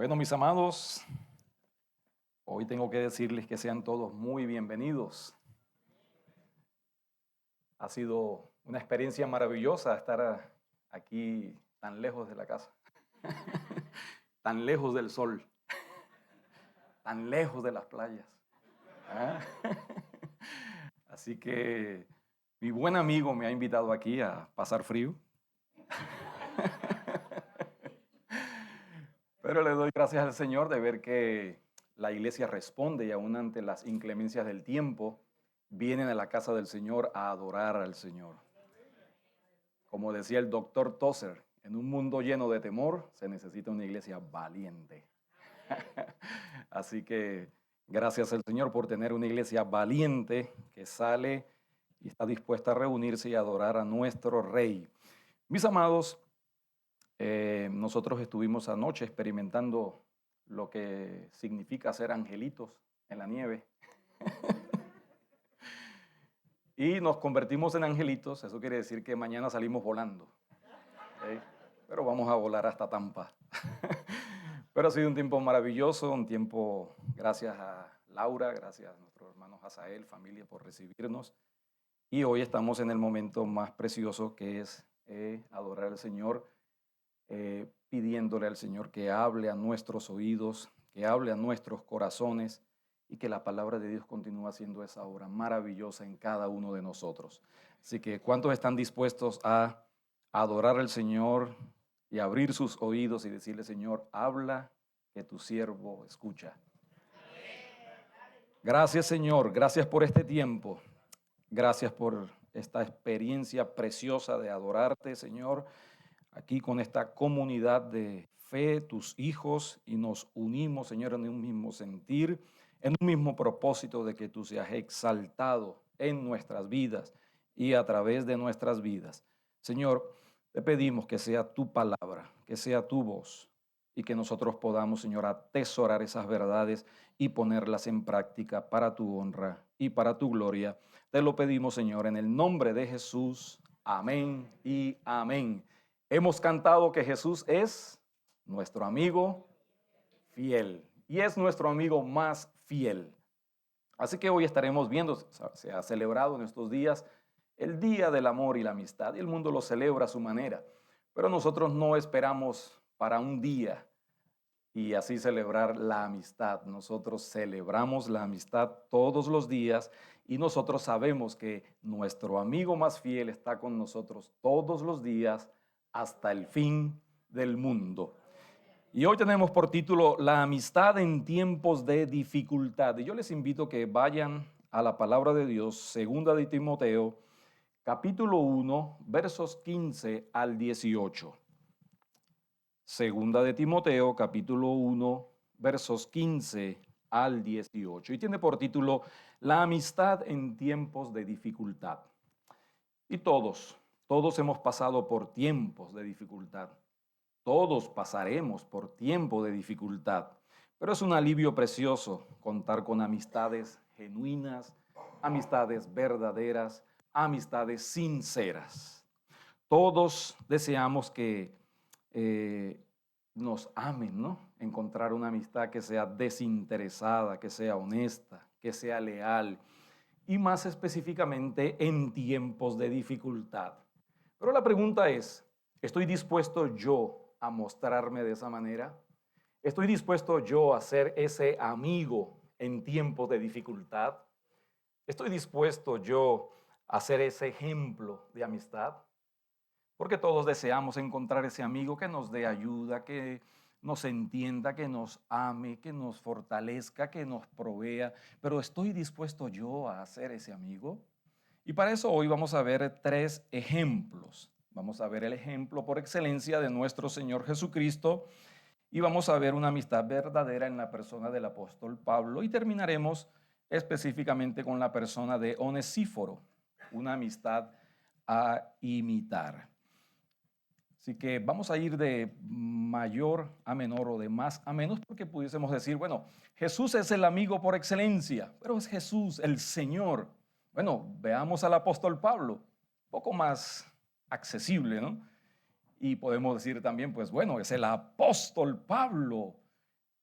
Bueno, mis amados, hoy tengo que decirles que sean todos muy bienvenidos. Ha sido una experiencia maravillosa estar aquí tan lejos de la casa, tan lejos del sol, tan lejos de las playas. ¿Ah? Así que mi buen amigo me ha invitado aquí a pasar frío. Pero le doy gracias al Señor de ver que la iglesia responde y aún ante las inclemencias del tiempo, vienen a la casa del Señor a adorar al Señor. Como decía el doctor Tozer, en un mundo lleno de temor se necesita una iglesia valiente. Así que gracias al Señor por tener una iglesia valiente que sale y está dispuesta a reunirse y adorar a nuestro Rey. Mis amados, nosotros estuvimos anoche experimentando lo que significa ser angelitos en la nieve. Y nos convertimos en angelitos, eso quiere decir que mañana salimos volando. ¿Okay? Pero vamos a volar hasta Tampa. Pero ha sido un tiempo maravilloso, un tiempo, gracias a Laura, gracias a nuestros hermanos Asael, familia, por recibirnos. Y hoy estamos en el momento más precioso que es adorar al Señor, pidiéndole al Señor que hable a nuestros oídos, que hable a nuestros corazones y que la palabra de Dios continúe haciendo esa obra maravillosa en cada uno de nosotros. Así que, ¿cuántos están dispuestos a adorar al Señor y abrir sus oídos y decirle, Señor, habla, que tu siervo escucha? Gracias, Señor, gracias por este tiempo. Gracias por esta experiencia preciosa de adorarte, Señor, aquí con esta comunidad de fe, tus hijos, y nos unimos, Señor, en un mismo sentir, en un mismo propósito de que tú seas exaltado en nuestras vidas y a través de nuestras vidas. Señor, te pedimos que sea tu palabra, que sea tu voz y que nosotros podamos, Señor, atesorar esas verdades y ponerlas en práctica para tu honra y para tu gloria. Te lo pedimos, Señor, en el nombre de Jesús. Amén y amén. Hemos cantado que Jesús es nuestro amigo fiel y es nuestro amigo más fiel. Así que hoy estaremos viendo, se ha celebrado en estos días el Día del Amor y la Amistad y el mundo lo celebra a su manera, pero nosotros no esperamos para un día y así celebrar la amistad. Nosotros celebramos la amistad todos los días y nosotros sabemos que nuestro amigo más fiel está con nosotros todos los días hasta el fin del mundo. Y hoy tenemos por título La amistad en tiempos de dificultad. Y yo les invito a que vayan a la palabra de Dios, segunda de Timoteo, capítulo 1, versos 15 al 18. Segunda de Timoteo, capítulo 1, versos 15 al 18. Y tiene por título La amistad en tiempos de dificultad. Y todos hemos pasado por tiempos de dificultad. Todos pasaremos por tiempo de dificultad. Pero es un alivio precioso contar con amistades genuinas, amistades verdaderas, amistades sinceras. Todos deseamos que nos amen, ¿no? Encontrar una amistad que sea desinteresada, que sea honesta, que sea leal y más específicamente en tiempos de dificultad. Pero la pregunta es, ¿estoy dispuesto yo a mostrarme de esa manera? ¿Estoy dispuesto yo a ser ese amigo en tiempos de dificultad? ¿Estoy dispuesto yo a ser ese ejemplo de amistad? Porque todos deseamos encontrar ese amigo que nos dé ayuda, que nos entienda, que nos ame, que nos fortalezca, que nos provea. Pero ¿estoy dispuesto yo a ser ese amigo? Y para eso hoy vamos a ver 3 ejemplos. Vamos a ver el ejemplo por excelencia de nuestro Señor Jesucristo y vamos a ver una amistad verdadera en la persona del apóstol Pablo y terminaremos específicamente con la persona de Onesíforo, una amistad a imitar. Así que vamos a ir de mayor a menor o de más a menos porque pudiésemos decir, bueno, Jesús es el amigo por excelencia, pero es Jesús el Señor. Bueno, veamos al apóstol Pablo, un poco más accesible, ¿no? Y podemos decir también, pues bueno, es el apóstol Pablo,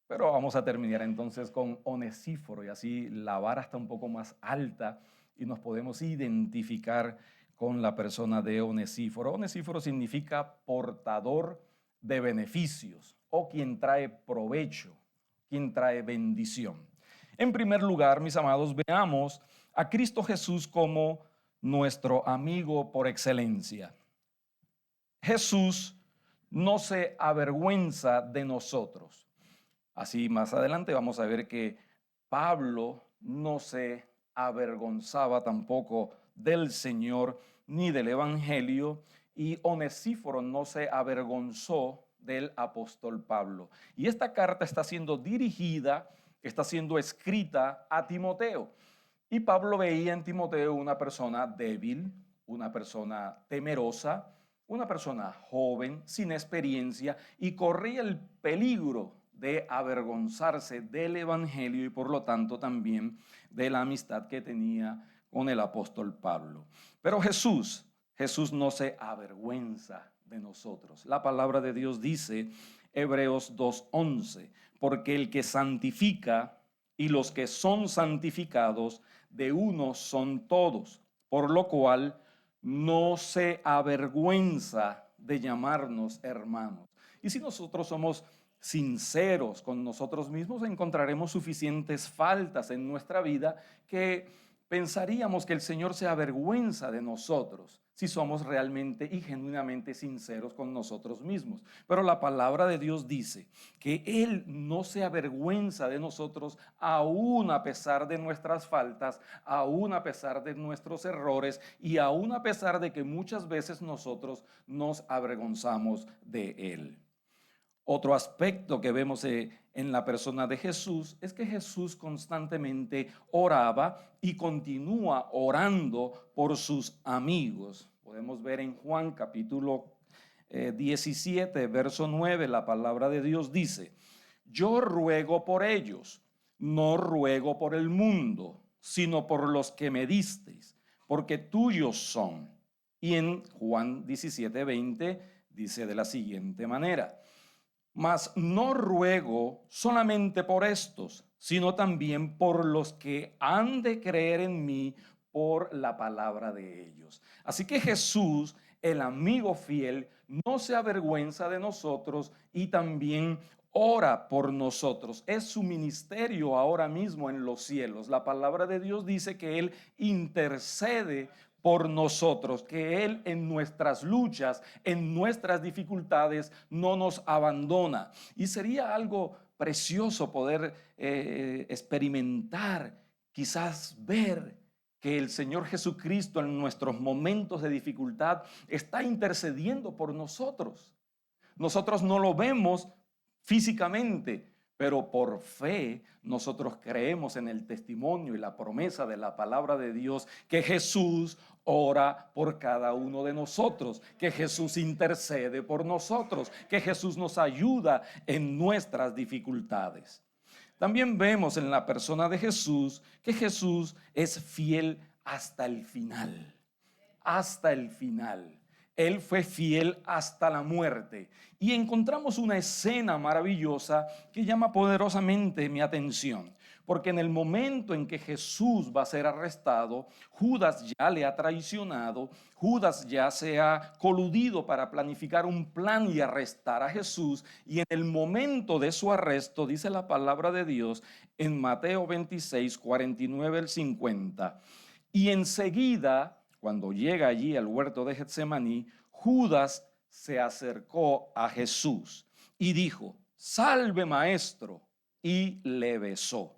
Pero vamos a terminar entonces con Onesíforo y así la vara está un poco más alta y nos podemos identificar con la persona de Onesíforo. Onesíforo significa portador de beneficios o quien trae provecho, quien trae bendición. En primer lugar, mis amados, veamos a Cristo Jesús como nuestro amigo por excelencia. Jesús no se avergüenza de nosotros. Así más adelante vamos a ver que Pablo no se avergonzaba tampoco del Señor ni del Evangelio, y Onesíforo no se avergonzó del apóstol Pablo. Y esta carta está siendo dirigida, está siendo escrita a Timoteo. Y Pablo veía en Timoteo una persona débil, una persona temerosa, una persona joven, sin experiencia, y corría el peligro de avergonzarse del Evangelio y por lo tanto también de la amistad que tenía con el apóstol Pablo. Pero Jesús no se avergüenza de nosotros. La palabra de Dios dice, Hebreos 2:11, porque el que santifica y los que son santificados de uno son todos, por lo cual no se avergüenza de llamarnos hermanos. Y si nosotros somos sinceros con nosotros mismos, encontraremos suficientes faltas en nuestra vida que pensaríamos que el Señor se avergüenza de nosotros si somos realmente y genuinamente sinceros con nosotros mismos. Pero la palabra de Dios dice que Él no se avergüenza de nosotros aún a pesar de nuestras faltas, aún a pesar de nuestros errores y aún a pesar de que muchas veces nosotros nos avergonzamos de Él. Otro aspecto que vemos en la persona de Jesús es que Jesús constantemente oraba y continúa orando por sus amigos. Podemos ver en Juan capítulo 17, verso 9, la palabra de Dios dice, yo ruego por ellos, no ruego por el mundo, sino por los que me disteis, porque tuyos son. Y en Juan 17, 20 dice de la siguiente manera, mas no ruego solamente por estos, sino también por los que han de creer en mí por la palabra de ellos. Así que Jesús, el amigo fiel, no se avergüenza de nosotros y también ora por nosotros. Es su ministerio ahora mismo en los cielos. La palabra de Dios dice que Él intercede por nosotros, que Él en nuestras luchas, en nuestras dificultades, no nos abandona. Y sería algo precioso poder experimentar, quizás ver que el Señor Jesucristo en nuestros momentos de dificultad está intercediendo por nosotros. Nosotros no lo vemos físicamente, pero por fe nosotros creemos en el testimonio y la promesa de la palabra de Dios que Jesús ora por cada uno de nosotros, que Jesús intercede por nosotros, que Jesús nos ayuda en nuestras dificultades. También vemos en la persona de Jesús que Jesús es fiel hasta el final, hasta el final. Él fue fiel hasta la muerte. Y encontramos una escena maravillosa que llama poderosamente mi atención. Porque en el momento en que Jesús va a ser arrestado, Judas ya le ha traicionado, Judas ya se ha coludido para planificar un plan y arrestar a Jesús. Y en el momento de su arresto, dice la palabra de Dios en Mateo 26, 49 al 50. Y enseguida, cuando llega allí al huerto de Getsemaní, Judas se acercó a Jesús y dijo, salve maestro, y le besó.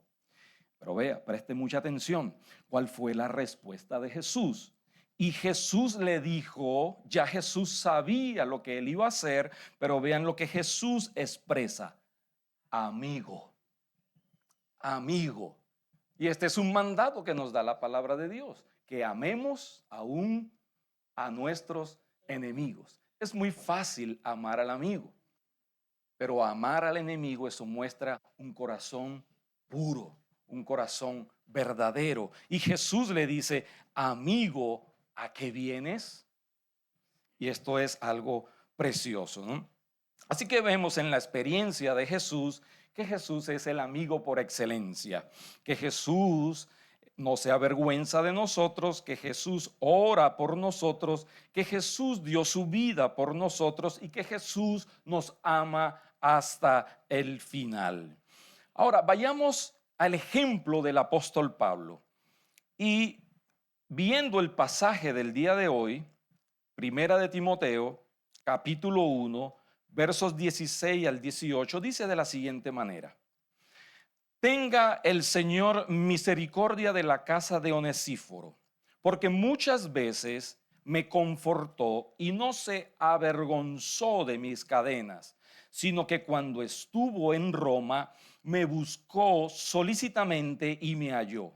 Pero vea, preste mucha atención, ¿cuál fue la respuesta de Jesús? Y Jesús le dijo, ya Jesús sabía lo que él iba a hacer, pero vean lo que Jesús expresa, amigo, amigo. Y este es un mandato que nos da la palabra de Dios, que amemos aún a nuestros enemigos. Es muy fácil amar al amigo, pero amar al enemigo, eso muestra un corazón puro, un corazón verdadero. Y Jesús le dice, amigo, ¿a qué vienes? Y esto es algo precioso, ¿no? Así que vemos en la experiencia de Jesús que Jesús es el amigo por excelencia, que Jesús no se avergüenza de nosotros, que Jesús ora por nosotros, que Jesús dio su vida por nosotros y que Jesús nos ama hasta el final. Ahora, vayamos al ejemplo del apóstol Pablo y viendo el pasaje del día de hoy, Primera de Timoteo, capítulo 1, versos 16 al 18, dice de la siguiente manera: Tenga el Señor misericordia de la casa de Onesíforo, porque muchas veces me confortó y no se avergonzó de mis cadenas, sino que cuando estuvo en Roma me buscó solícitamente y me halló.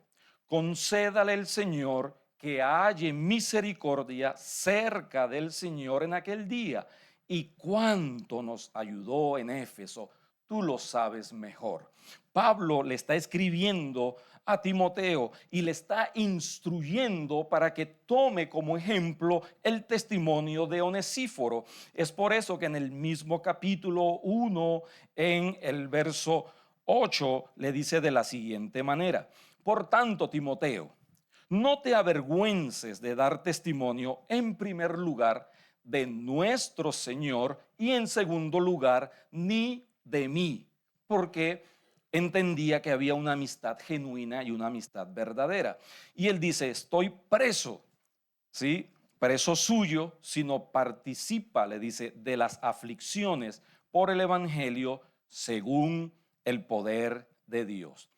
Concédale el Señor que halle misericordia cerca del Señor en aquel día. Y cuánto nos ayudó en Éfeso, tú lo sabes mejor. Pablo le está escribiendo a Timoteo y le está instruyendo para que tome como ejemplo el testimonio de Onesíforo. Es por eso que en el mismo capítulo 1, en el verso 8, le dice de la siguiente manera: Por tanto, Timoteo, no te avergüences de dar testimonio en primer lugar de nuestro Señor y en segundo lugar ni de mí, porque entendía que había una amistad genuina y una amistad verdadera. Y él dice: estoy preso, ¿sí? Preso suyo, sino participa, le dice, de las aflicciones por el evangelio según el poder de Dios.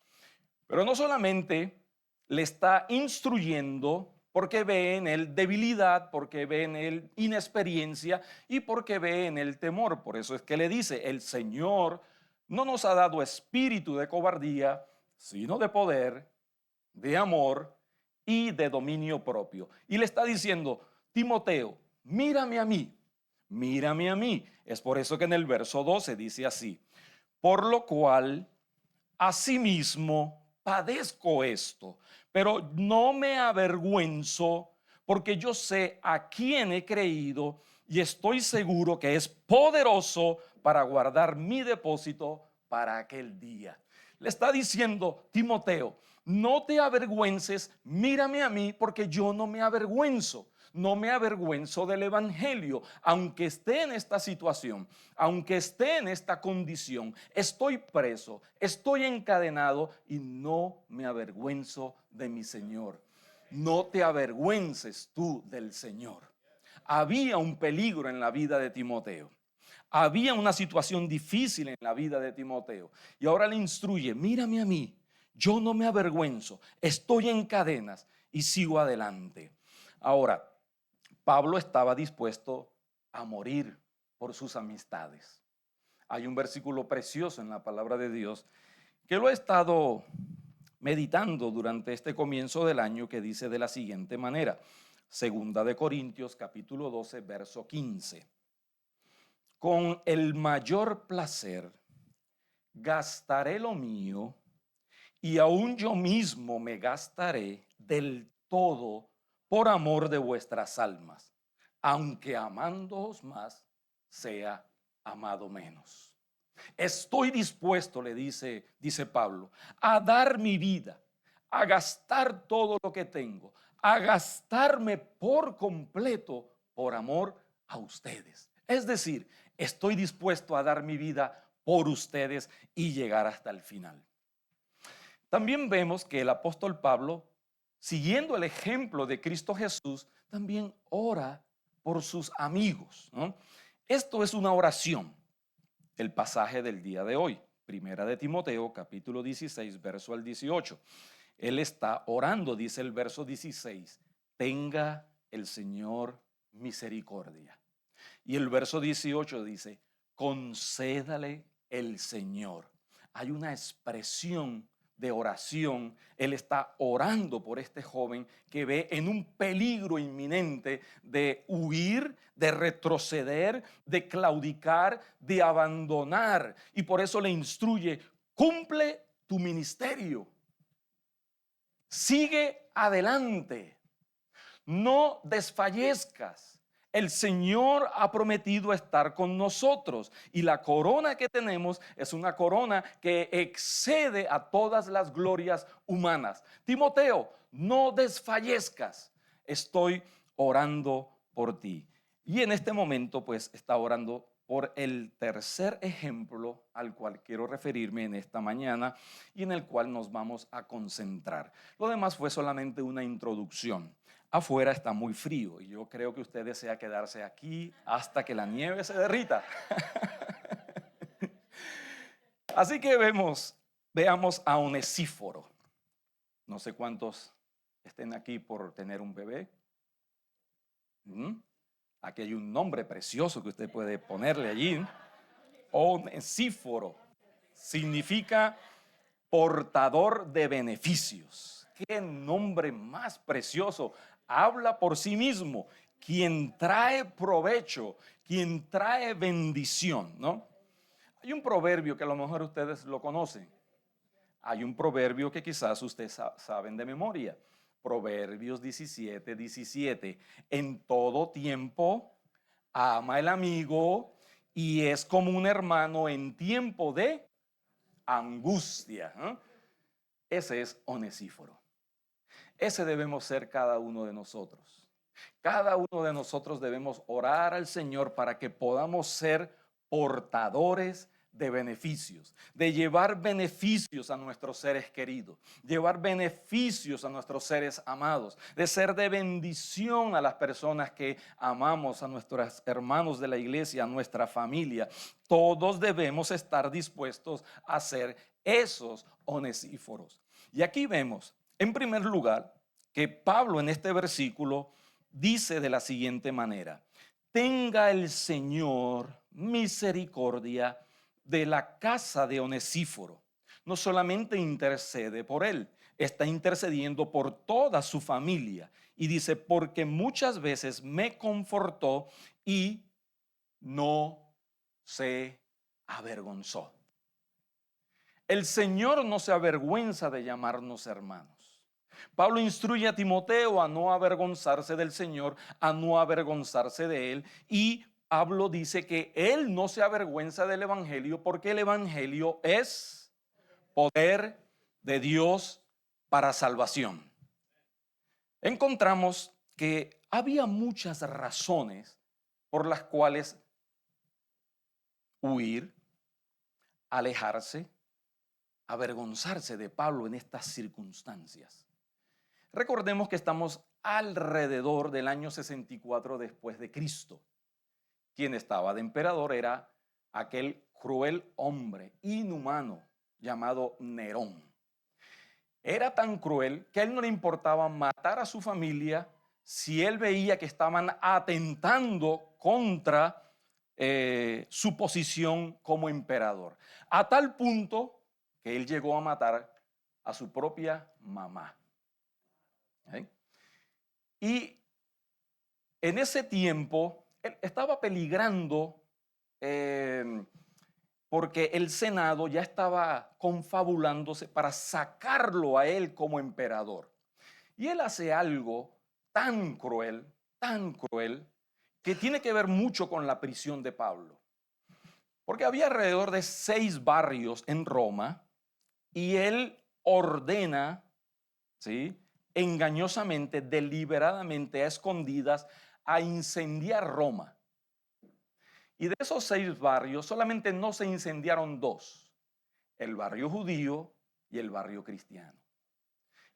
Pero no solamente le está instruyendo porque ve en él debilidad, porque ve en él inexperiencia y porque ve en él temor. Por eso es que le dice: el Señor no nos ha dado espíritu de cobardía, sino de poder, de amor y de dominio propio. Y le está diciendo: Timoteo, mírame a mí, mírame a mí. Es por eso que en el verso 12 dice así: por lo cual asimismo padezco esto, pero no me avergüenzo, porque yo sé a quién he creído y estoy seguro que es poderoso para guardar mi depósito para aquel día. Le está diciendo: Timoteo, no te avergüences, mírame a mí, porque yo no me avergüenzo. No me avergüenzo del evangelio, aunque esté en esta situación, aunque esté en esta condición, estoy preso, estoy encadenado y no me avergüenzo de mi Señor. No te avergüences tú del Señor. Había un peligro en la vida de Timoteo. Había una situación difícil en la vida de Timoteo. Y ahora le instruye: mírame a mí, yo no me avergüenzo, estoy en cadenas y sigo adelante. Ahora, Pablo estaba dispuesto a morir por sus amistades. Hay un versículo precioso en la palabra de Dios que lo he estado meditando durante este comienzo del año, que dice de la siguiente manera: Segunda de Corintios capítulo 12 verso 15. Con el mayor placer gastaré lo mío y aún yo mismo me gastaré del todo por amor de vuestras almas, aunque amándoos más, sea amado menos. Estoy dispuesto, le dice Pablo, a dar mi vida, a gastar todo lo que tengo, a gastarme por completo por amor a ustedes. Es decir, estoy dispuesto a dar mi vida por ustedes y llegar hasta el final. También vemos que el apóstol Pablo, siguiendo el ejemplo de Cristo Jesús, también ora por sus amigos, ¿no? Esto es una oración. El pasaje del día de hoy, Primera de Timoteo, capítulo 16, verso al 18. Él está orando, dice el verso 16: tenga el Señor misericordia. Y el verso 18 dice: concédale el Señor. Hay una expresión de oración. Él está orando por este joven que ve en un peligro inminente de huir, de retroceder, de claudicar, de abandonar. Y por eso le instruye: cumple tu ministerio, sigue adelante, no desfallezcas. El Señor ha prometido estar con nosotros y la corona que tenemos es una corona que excede a todas las glorias humanas. Timoteo, no desfallezcas. Estoy orando por ti. Y en este momento, pues, está orando por el tercer ejemplo al cual quiero referirme en esta mañana y en el cual nos vamos a concentrar. Lo demás fue solamente una introducción. Afuera está muy frío y yo creo que usted desea quedarse aquí hasta que la nieve se derrita. Así que veamos a Onesíforo. No sé cuántos estén aquí por tener un bebé. Aquí hay un nombre precioso que usted puede ponerle allí. Onesíforo significa portador de beneficios. Qué nombre más precioso. Habla por sí mismo. Quien trae provecho, quien trae bendición, ¿no? Hay un proverbio que a lo mejor ustedes lo conocen. Hay un proverbio que quizás ustedes saben de memoria. Proverbios 17:17. En todo tiempo ama el amigo y es como un hermano en tiempo de angustia. Ese es Onesíforo. Ese debemos ser cada uno de nosotros. Cada uno de nosotros debemos orar al Señor para que podamos ser portadores de beneficios, de llevar beneficios a nuestros seres queridos, llevar beneficios a nuestros seres amados, de ser de bendición a las personas que amamos, a nuestros hermanos de la iglesia, a nuestra familia. Todos debemos estar dispuestos a ser esos onesíforos. Y aquí vemos, en primer lugar, que Pablo en este versículo dice de la siguiente manera: tenga el Señor misericordia de la casa de Onesíforo. No solamente intercede por él, está intercediendo por toda su familia. Y dice, porque muchas veces me confortó y no se avergonzó. El Señor no se avergüenza de llamarnos hermanos. Pablo instruye a Timoteo a no avergonzarse del Señor, a no avergonzarse de él, y Pablo dice que él no se avergüenza del Evangelio porque el Evangelio es poder de Dios para salvación. Encontramos que había muchas razones por las cuales huir, alejarse, avergonzarse de Pablo en estas circunstancias. Recordemos que estamos alrededor del año 64 después de Cristo. Quien estaba de emperador era aquel cruel hombre inhumano llamado Nerón. Era tan cruel que a él no le importaba matar a su familia si él veía que estaban atentando contra su posición como emperador. A tal punto que él llegó a matar a su propia mamá. Y en ese tiempo él estaba peligrando porque el Senado ya estaba confabulándose para sacarlo a él como emperador. Y él hace algo tan cruel, que tiene que ver mucho con la prisión de Pablo. Porque había alrededor de 6 barrios en Roma y él ordena, ¿sí?, engañosamente, deliberadamente, a escondidas, a incendiar Roma. Y de esos 6 barrios solamente no se incendiaron 2, el barrio judío y el barrio cristiano.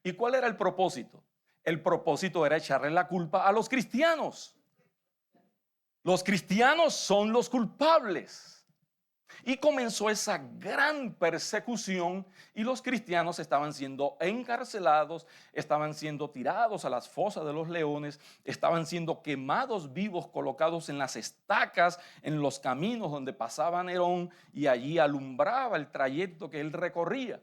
¿Y cuál era el propósito? El propósito era echarle la culpa a los cristianos. Los cristianos son los culpables. Y comenzó esa gran persecución y los cristianos estaban siendo encarcelados, estaban siendo tirados a las fosas de los leones, estaban siendo quemados vivos, colocados en las estacas, en los caminos donde pasaba Nerón y allí alumbraba el trayecto que él recorría.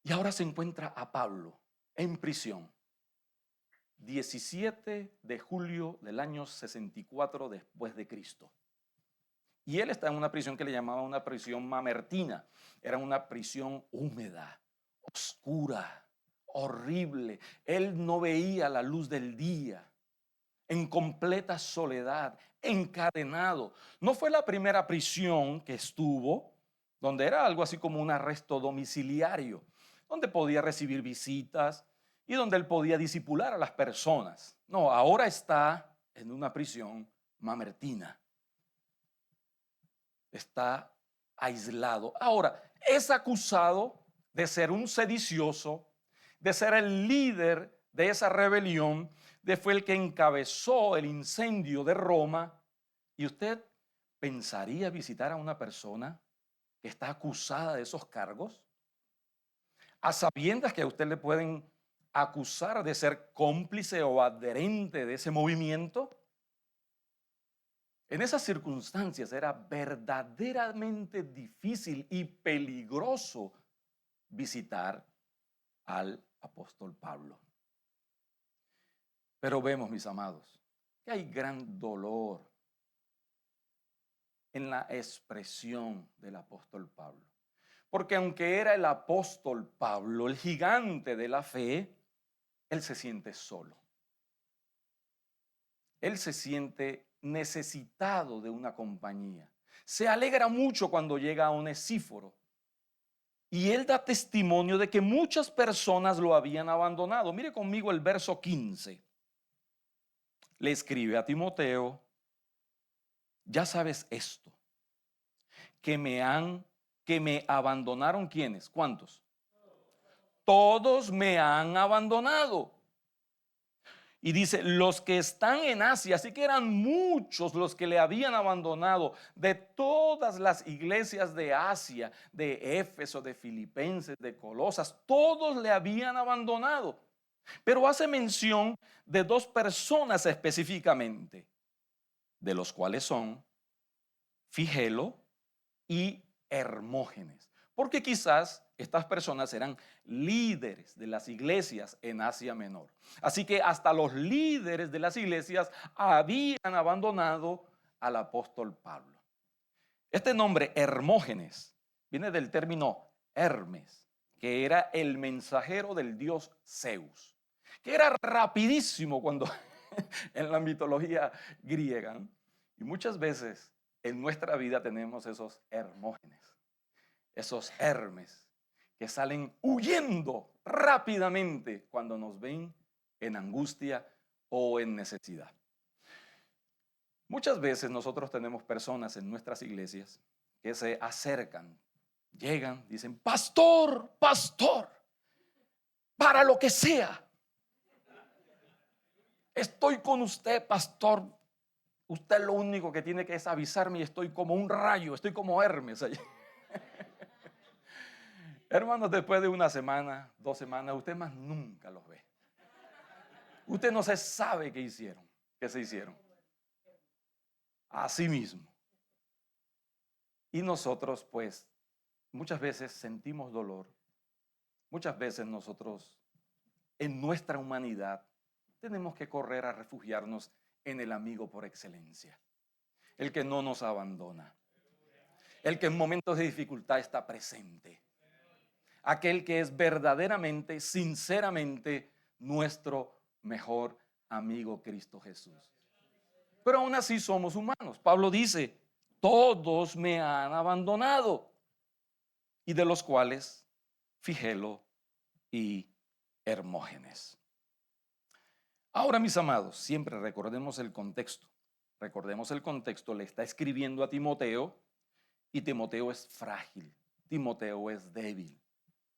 Y ahora se encuentra a Pablo en prisión. 17 de julio del año 64 después de Cristo. Y él está en una prisión que le llamaban una prisión mamertina. Era una prisión húmeda, oscura, horrible. Él no veía la luz del día. en completa soledad, encadenado. No fue la primera prisión que estuvo, donde era algo así como un arresto domiciliario, donde podía recibir visitas y donde él podía disipular a las personas. No, ahora está en una prisión mamertina. Está aislado. Ahora, es acusado de ser un sedicioso, de ser el líder de esa rebelión, de fue el que encabezó el incendio de Roma. ¿Y usted pensaría visitar a una persona que está acusada de esos cargos? A sabiendas que a usted le pueden acusar de ser cómplice o adherente de ese movimiento. En esas circunstancias era verdaderamente difícil y peligroso visitar al apóstol Pablo. Pero vemos, mis amados, que hay gran dolor en la expresión del apóstol Pablo. Porque aunque era el apóstol Pablo, el gigante de la fe, él se siente solo. Él se siente necesitado de una compañía. Se alegra mucho cuando llega a Onesíforo. Y él da testimonio de que muchas personas lo habían abandonado. Mire conmigo el verso 15. Le escribe a Timoteo: ya sabes esto, que me abandonaron. ¿Quiénes? ¿Cuántos? Todos me han abandonado. Y dice, los que están en Asia, así que eran muchos los que le habían abandonado, de todas las iglesias de Asia, de Éfeso, de Filipenses, de Colosas, todos le habían abandonado. Pero hace mención de dos personas específicamente, de los cuales son Figelo y Hermógenes. Porque quizás estas personas eran líderes de las iglesias en Asia Menor. Así que hasta los líderes de las iglesias habían abandonado al apóstol Pablo. Este nombre Hermógenes viene del término Hermes, que era el mensajero del dios Zeus, que era rapidísimo cuando en la mitología griega. Y muchas veces en nuestra vida tenemos esos Hermógenes, esos Hermes que salen huyendo rápidamente cuando nos ven en angustia o en necesidad. Muchas veces nosotros tenemos personas en nuestras iglesias que se acercan, llegan, dicen, pastor, pastor, para lo que sea. Estoy con usted, pastor. Usted lo único que tiene que es avisarme y estoy como un rayo, estoy como Hermes allí. Hermanos, después de una semana, 2 semanas, usted más nunca los ve. Usted no se sabe qué hicieron, qué se hicieron. Así mismo. Y nosotros, pues, muchas veces sentimos dolor. Muchas veces nosotros, en nuestra humanidad, tenemos que correr a refugiarnos en el amigo por excelencia. El que no nos abandona. El que en momentos de dificultad está presente. Aquel que es verdaderamente, sinceramente, nuestro mejor amigo, Cristo Jesús. Pero aún así somos humanos. Pablo dice, todos me han abandonado, y de los cuales Figelo y Hermógenes. Ahora, mis amados, siempre recordemos el contexto. Recordemos el contexto, le está escribiendo a Timoteo, y Timoteo es frágil, Timoteo es débil,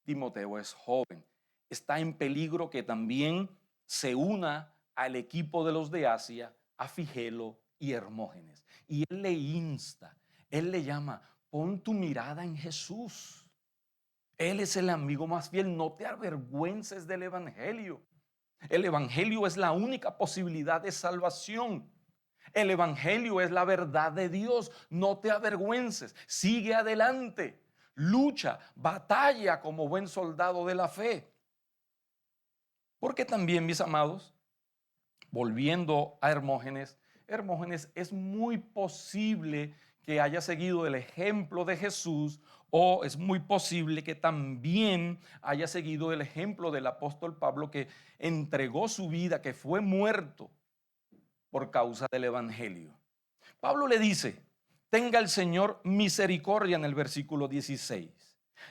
Timoteo es joven. Está en peligro que también se una al equipo de los de Asia, a Figelo y Hermógenes. Y él le insta, él le llama, pon tu mirada en Jesús. Él es el amigo más fiel, no te avergüences del evangelio. El evangelio es la única posibilidad de salvación. El evangelio es la verdad de Dios. No te avergüences, sigue adelante, lucha, batalla como buen soldado de la fe. Porque también, mis amados, volviendo a Hermógenes, Hermógenes es muy posible que haya seguido el ejemplo de Jesús, o es muy posible que también haya seguido el ejemplo del apóstol Pablo, que entregó su vida, que fue muerto por causa del evangelio. Pablo le dice, tenga el Señor misericordia en el versículo 16.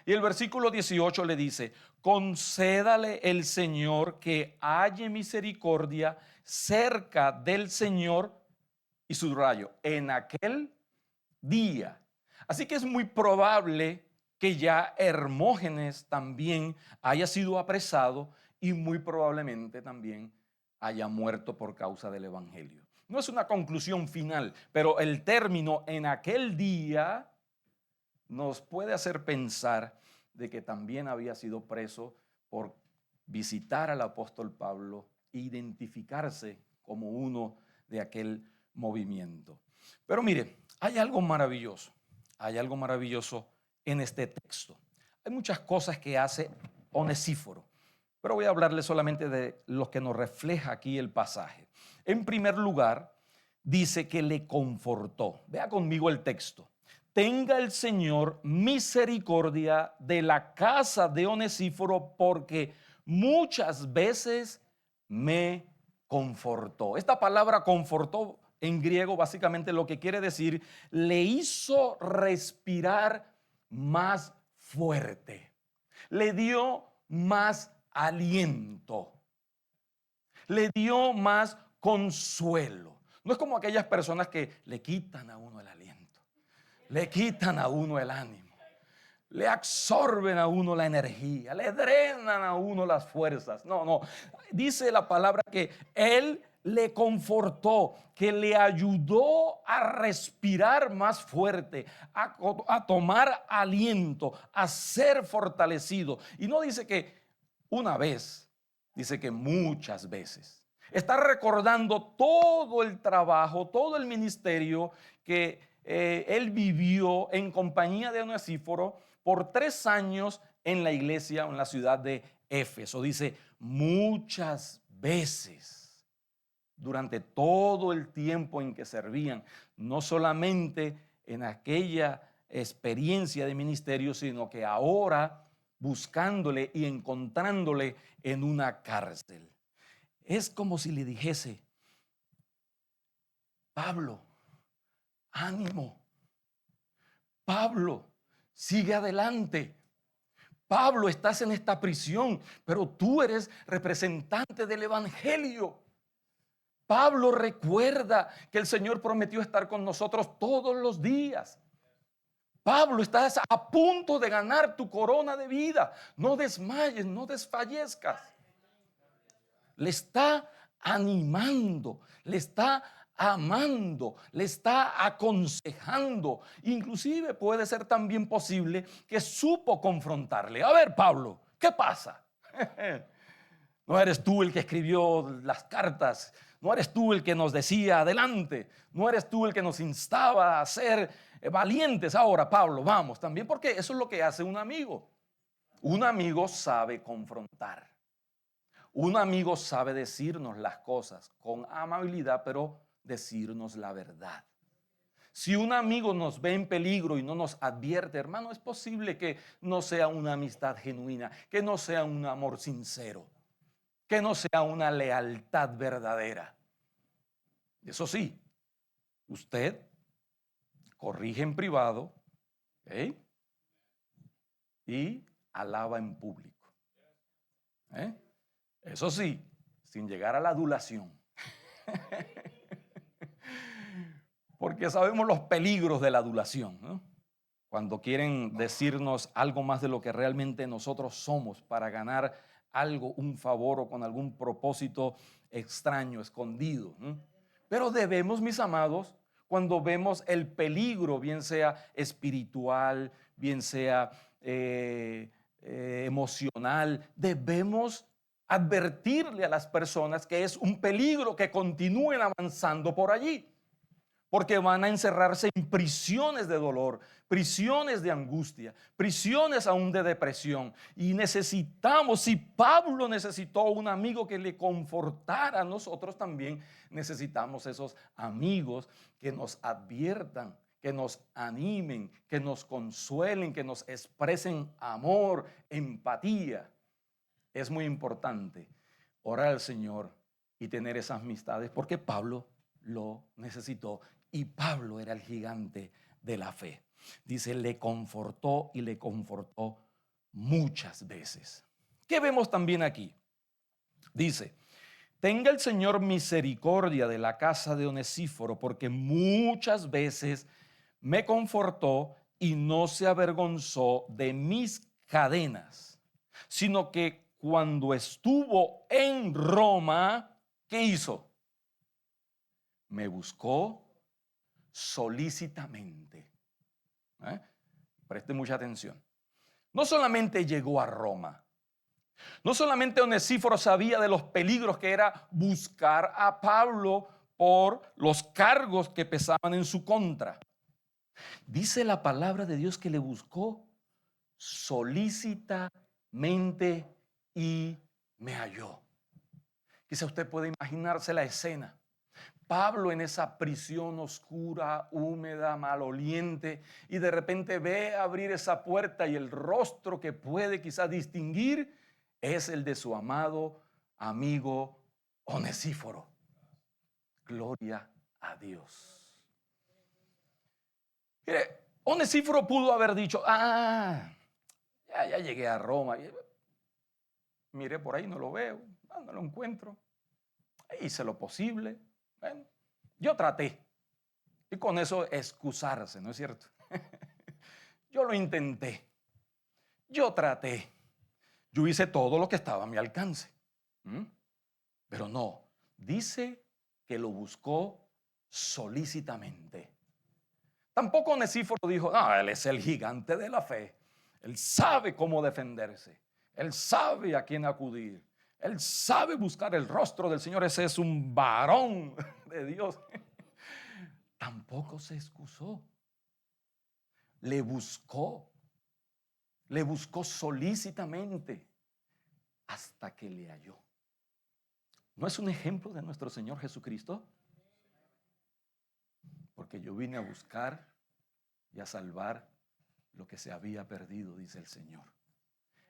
Y el versículo 18 le dice, concédale el Señor que halle misericordia cerca del Señor, y subrayo, en aquel día. Así que es muy probable que ya Hermógenes también haya sido apresado y muy probablemente también haya muerto por causa del evangelio. No es una conclusión final, pero el término en aquel día nos puede hacer pensar de que también había sido preso por visitar al apóstol Pablo e identificarse como uno de aquel movimiento. Pero mire, hay algo maravilloso en este texto. Hay muchas cosas que hace Onesíforo, pero voy a hablarle solamente de lo que nos refleja aquí el pasaje. En primer lugar, dice que le confortó. Vea conmigo el texto. Tenga el Señor misericordia de la casa de Onesíforo, porque muchas veces me confortó. Esta palabra confortó en griego básicamente lo que quiere decir, le hizo respirar más fuerte, le dio más aliento, le dio más consuelo. No es como aquellas personas que le quitan a uno el aliento, le quitan a uno el ánimo, le absorben a uno la energía, le drenan a uno las fuerzas. No, no. Dice la palabra que Él le confortó, que le ayudó a respirar más fuerte, a tomar aliento, a ser fortalecido. Y no dice que una vez, dice que muchas veces. Está recordando todo el trabajo, todo el ministerio que él vivió en compañía de Onesíforo por 3 años en la iglesia, en la ciudad de Éfeso. Dice, muchas veces durante todo el tiempo en que servían, no solamente en aquella experiencia de ministerio, sino que ahora buscándole y encontrándole en una cárcel. Es como si le dijese, Pablo, ánimo. Pablo, sigue adelante. Pablo, estás en esta prisión, pero tú eres representante del evangelio. Pablo, recuerda que el Señor prometió estar con nosotros todos los días. Pablo, estás a punto de ganar tu corona de vida. No desmayes, no desfallezcas. Le está animando, le está amando, le está aconsejando. Inclusive puede ser también posible que supo confrontarle. A ver, Pablo, ¿qué pasa? No eres tú el que escribió las cartas, no eres tú el que nos decía adelante, no eres tú el que nos instaba a ser valientes. Ahora, Pablo, vamos también, porque eso es lo que hace un amigo. Un amigo sabe confrontar. Un amigo sabe decirnos las cosas con amabilidad, pero decirnos la verdad. Si un amigo nos ve en peligro y no nos advierte, hermano, es posible que no sea una amistad genuina, que no sea un amor sincero, que no sea una lealtad verdadera. Eso sí, usted corrige en privado, ¿eh? Y alaba en público. ¿Eh? Eso sí, sin llegar a la adulación. Porque sabemos los peligros de la adulación, ¿no? Cuando quieren decirnos algo más de lo que realmente nosotros somos para ganar algo, un favor o con algún propósito extraño, escondido, ¿no? Pero debemos, mis amados, cuando vemos el peligro, bien sea espiritual, bien sea emocional, debemos advertirle a las personas que es un peligro que continúen avanzando por allí, porque van a encerrarse en prisiones de dolor, prisiones de angustia, prisiones aún de depresión. Y necesitamos, si Pablo necesitó un amigo que le confortara, nosotros también necesitamos esos amigos que nos adviertan, que nos animen, que nos consuelen, que nos expresen amor, empatía. Es muy importante orar al Señor y tener esas amistades, porque Pablo lo necesitó. Y Pablo era el gigante de la fe. Dice, le confortó y le confortó muchas veces. ¿Qué vemos también aquí? Dice, tenga el Señor misericordia de la casa de Onesíforo, porque muchas veces me confortó y no se avergonzó de mis cadenas, sino que cuando estuvo en Roma, ¿qué hizo? Me buscó solícitamente. Preste mucha atención. No solamente llegó a Roma, no solamente Onesíforo sabía de los peligros que era buscar a Pablo por los cargos que pesaban en su contra. Dice la palabra de Dios que le buscó solícitamente y me halló. Quizá usted puede imaginarse la escena. Pablo en esa prisión oscura, húmeda, maloliente, y de repente ve abrir esa puerta y el rostro que puede quizás distinguir es el de su amado amigo Onesíforo. Gloria a Dios. Mire, Onesíforo pudo haber dicho, ya llegué a Roma, miré por ahí, no lo veo, no lo encuentro, hice lo posible, bueno, yo traté. Y con eso excusarse, ¿no es cierto? Yo lo intenté, yo traté, yo hice todo lo que estaba a mi alcance. Pero no, dice que lo buscó solícitamente. Tampoco Onesíforo dijo, él es el gigante de la fe. Él sabe cómo defenderse. Él sabe a quién acudir. Él sabe buscar el rostro del Señor. Ese es un varón de Dios. Tampoco se excusó. Le buscó solícitamente hasta que le halló. ¿No es un ejemplo de nuestro Señor Jesucristo? Porque yo vine a buscar y a salvar lo que se había perdido, dice el Señor.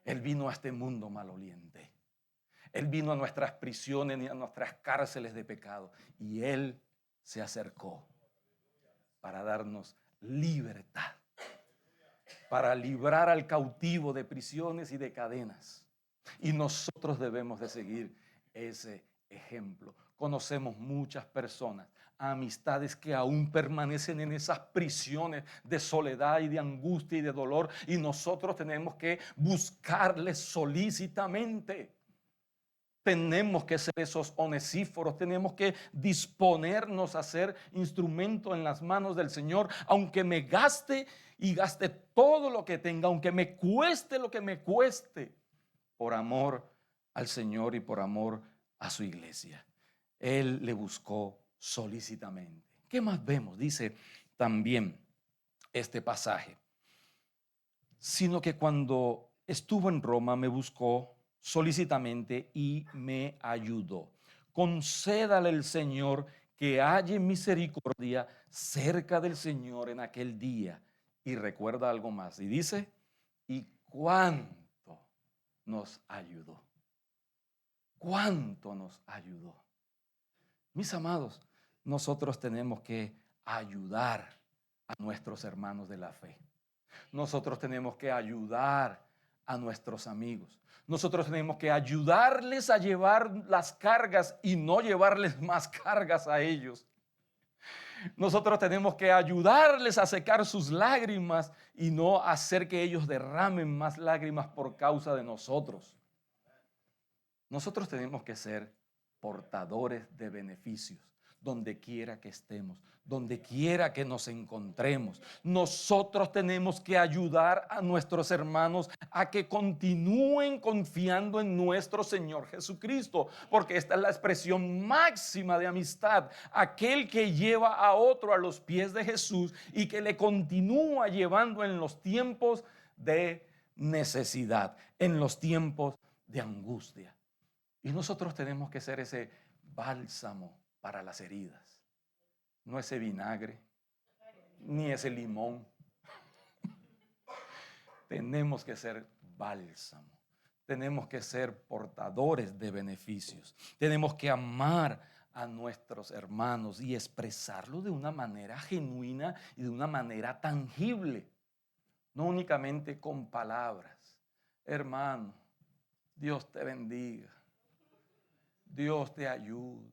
Él vino a este mundo maloliente. Él vino a nuestras prisiones y a nuestras cárceles de pecado. Y Él se acercó para darnos libertad, para librar al cautivo de prisiones y de cadenas. Y nosotros debemos de seguir ese ejemplo. Conocemos muchas personas, amistades que aún permanecen en esas prisiones de soledad y de angustia y de dolor, y nosotros tenemos que buscarles solícitamente. Tenemos que ser esos Onesíforos, tenemos que disponernos a ser instrumento en las manos del Señor, aunque me gaste y gaste todo lo que tenga, aunque me cueste lo que me cueste, por amor al Señor y por amor a su iglesia. Él le buscó solícitamente. ¿Qué más vemos? Dice también este pasaje. Sino que cuando estuvo en Roma me buscó solícitamente y me ayudó. Concédale el Señor que halle misericordia cerca del Señor en aquel día. Y recuerda algo más. Y dice, ¿y cuánto nos ayudó? ¿Cuánto nos ayudó? Mis amados, nosotros tenemos que ayudar a nuestros hermanos de la fe. Nosotros tenemos que ayudar a nuestros amigos. Nosotros tenemos que ayudarles a llevar las cargas y no llevarles más cargas a ellos. Nosotros tenemos que ayudarles a secar sus lágrimas y no hacer que ellos derramen más lágrimas por causa de nosotros. Nosotros tenemos que ser portadores de beneficios, donde quiera que estemos, donde quiera que nos encontremos. Nosotros tenemos que ayudar a nuestros hermanos a que continúen confiando en nuestro Señor Jesucristo, porque esta es la expresión máxima de amistad, aquel que lleva a otro a los pies de Jesús y que le continúa llevando en los tiempos de necesidad, en los tiempos de angustia. Y nosotros tenemos que ser ese bálsamo para las heridas, no ese vinagre, ni ese limón. Tenemos que ser bálsamo, tenemos que ser portadores de beneficios, tenemos que amar a nuestros hermanos y expresarlo de una manera genuina y de una manera tangible, no únicamente con palabras. Hermano, Dios te bendiga, Dios te ayude,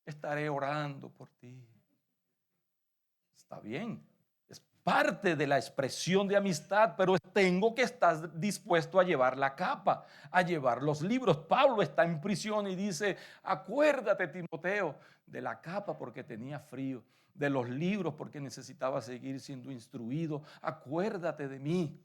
estaré orando por ti. Está bien, es parte de la expresión de amistad, pero tengo que estar dispuesto a llevar la capa, a llevar los libros. Pablo está en prisión y dice, acuérdate, Timoteo, de la capa porque tenía frío, de los libros porque necesitaba seguir siendo instruido. Acuérdate de mí.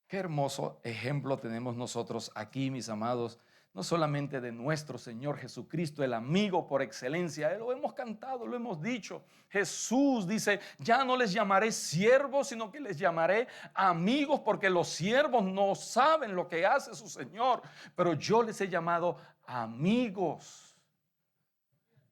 Qué hermoso ejemplo tenemos nosotros aquí, mis amados, no solamente de nuestro Señor Jesucristo, el amigo por excelencia. Lo hemos cantado, lo hemos dicho. Jesús dice, ya no les llamaré siervos, sino que les llamaré amigos, porque los siervos no saben lo que hace su Señor, pero yo les he llamado amigos.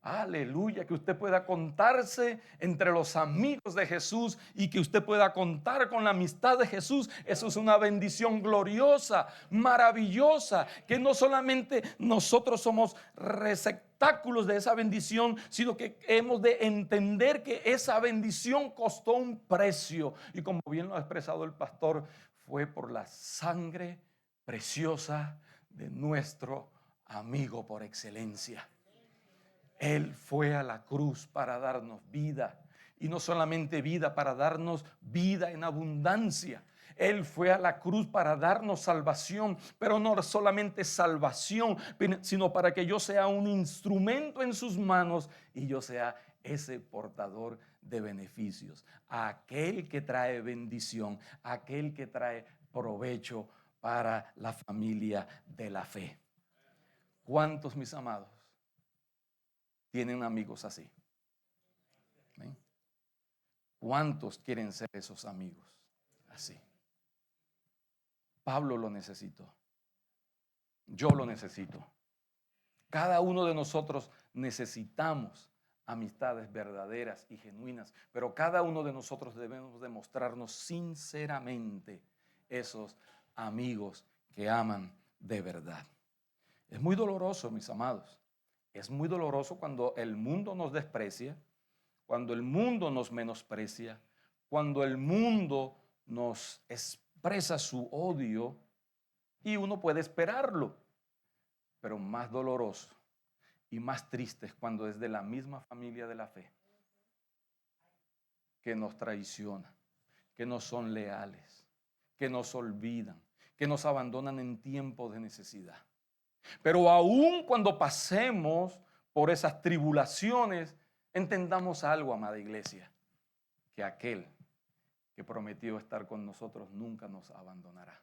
Aleluya, que usted pueda contarse entre los amigos de Jesús y que usted pueda contar con la amistad de Jesús. Eso es una bendición gloriosa, maravillosa, que no solamente nosotros somos receptáculos de esa bendición, sino que hemos de entender que esa bendición costó un precio. Y como bien lo ha expresado el pastor, fue por la sangre preciosa de nuestro amigo por excelencia. Él fue a la cruz para darnos vida, y no solamente vida, para darnos vida en abundancia. Él fue a la cruz para darnos salvación, pero no solamente salvación, sino para que yo sea un instrumento en sus manos y yo sea ese portador de beneficios, aquel que trae bendición, aquel que trae provecho para la familia de la fe. ¿Cuántos, mis amados, tienen amigos así? ¿Ven? ¿Cuántos quieren ser esos amigos así? Pablo lo necesitó. Yo lo necesito. Cada uno de nosotros necesitamos amistades verdaderas y genuinas, pero cada uno de nosotros debemos demostrarnos sinceramente esos amigos que aman de verdad. Es muy doloroso, mis amados. Es muy doloroso cuando el mundo nos desprecia, cuando el mundo nos menosprecia, cuando el mundo nos expresa su odio, y uno puede esperarlo. Pero más doloroso y más triste es cuando es de la misma familia de la fe que nos traiciona, que no son leales, que nos olvidan, que nos abandonan en tiempos de necesidad. Pero aún cuando pasemos por esas tribulaciones, entendamos algo, amada iglesia, que aquel que prometió estar con nosotros nunca nos abandonará.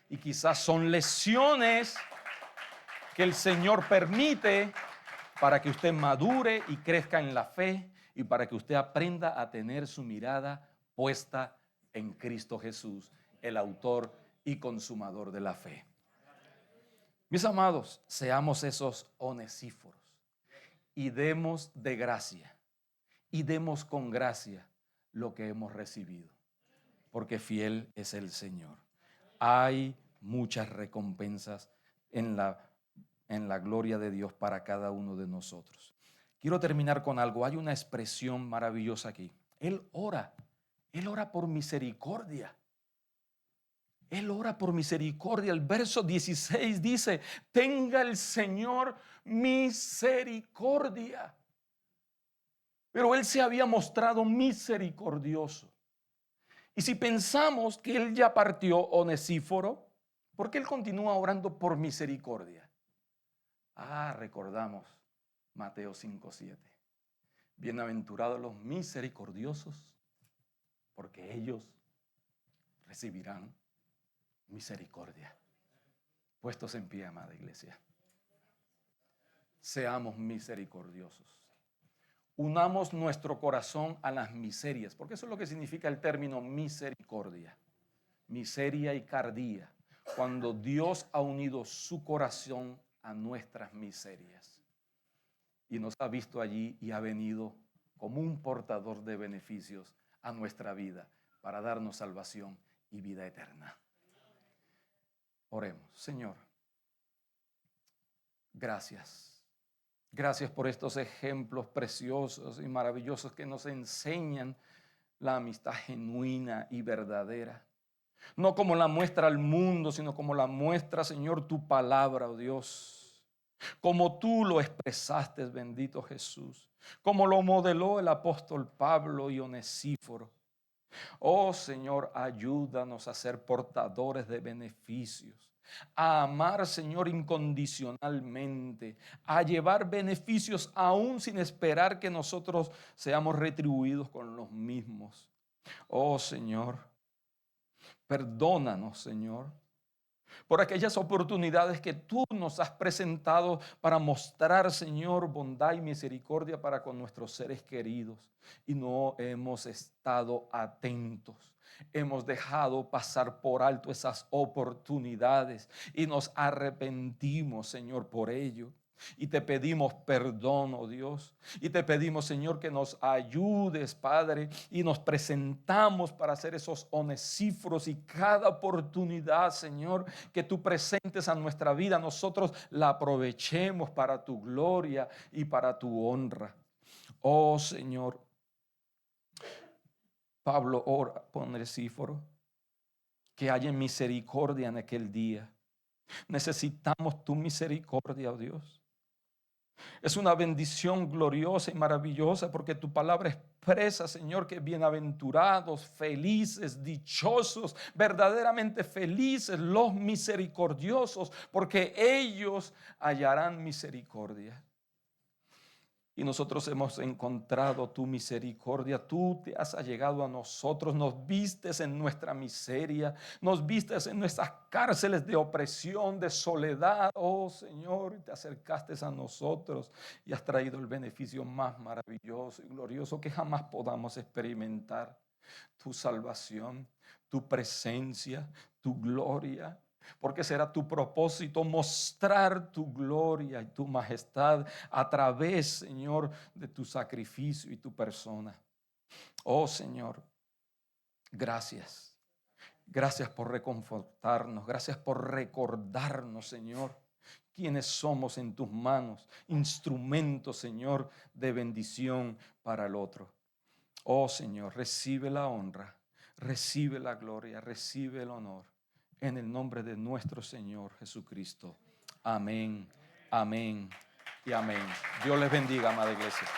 Y quizás son lesiones que el Señor permite para que usted madure y crezca en la fe y para que usted aprenda a tener su mirada puesta en Cristo Jesús, el autor y consumador de la fe. Mis amados, seamos esos onesíforos y demos de gracia y demos con gracia lo que hemos recibido, porque fiel es el Señor. Hay muchas recompensas en la gloria de Dios para cada uno de nosotros. Quiero terminar con algo. Hay una expresión maravillosa aquí. Él ora por misericordia. Él ora por misericordia. El verso 16 dice, tenga el Señor misericordia. Pero Él se había mostrado misericordioso. Y si pensamos que Él ya partió Onesíforo, ¿por qué Él continúa orando por misericordia? Recordamos Mateo 5:7. Bienaventurados los misericordiosos, porque ellos recibirán misericordia. Puestos en pie, amada iglesia. Seamos misericordiosos. Unamos nuestro corazón a las miserias, porque eso es lo que significa el término misericordia. Miseria y cardía. Cuando Dios ha unido su corazón a nuestras miserias y nos ha visto allí y ha venido como un portador de beneficios a nuestra vida para darnos salvación y vida eterna. Oremos. Señor, Gracias. Gracias por estos ejemplos preciosos y maravillosos que nos enseñan la amistad genuina y verdadera. No como la muestra al mundo, sino como la muestra, Señor, tu palabra, oh Dios. Como tú lo expresaste, bendito Jesús. Como lo modeló el apóstol Pablo y Onesíforo. Oh Señor, ayúdanos a ser portadores de beneficios, a amar, Señor, incondicionalmente, a llevar beneficios aún sin esperar que nosotros seamos retribuidos con los mismos. Oh Señor, perdónanos, Señor, por aquellas oportunidades que tú nos has presentado para mostrar, Señor, bondad y misericordia para con nuestros seres queridos. Y no hemos estado atentos. Hemos dejado pasar por alto esas oportunidades y nos arrepentimos, Señor, por ello. Y te pedimos perdón, oh Dios. Y te pedimos, Señor, que nos ayudes, Padre. Y nos presentamos para ser esos onesíforos. Y cada oportunidad, Señor, que tú presentes a nuestra vida, nosotros la aprovechemos para tu gloria y para tu honra. Oh Señor, Pablo ora por Onesíforo, que haya misericordia en aquel día. Necesitamos tu misericordia, oh Dios. Es una bendición gloriosa y maravillosa porque tu palabra expresa, Señor, que bienaventurados, felices, dichosos, verdaderamente felices los misericordiosos, porque ellos hallarán misericordia. Y nosotros hemos encontrado tu misericordia. Tú te has allegado a nosotros, nos vistes en nuestra miseria, nos vistes en nuestras cárceles de opresión, de soledad. Oh Señor, te acercaste a nosotros y has traído el beneficio más maravilloso y glorioso que jamás podamos experimentar. Tu salvación, tu presencia, tu gloria. Porque será tu propósito mostrar tu gloria y tu majestad a través, Señor, de tu sacrificio y tu persona. Oh Señor, gracias. Gracias por reconfortarnos. Gracias por recordarnos, Señor, quiénes somos en tus manos. Instrumentos, Señor, de bendición para el otro. Oh Señor, recibe la honra, recibe la gloria, recibe el honor. En el nombre de nuestro Señor Jesucristo. Amén, amén y amén. Dios les bendiga, amada iglesia.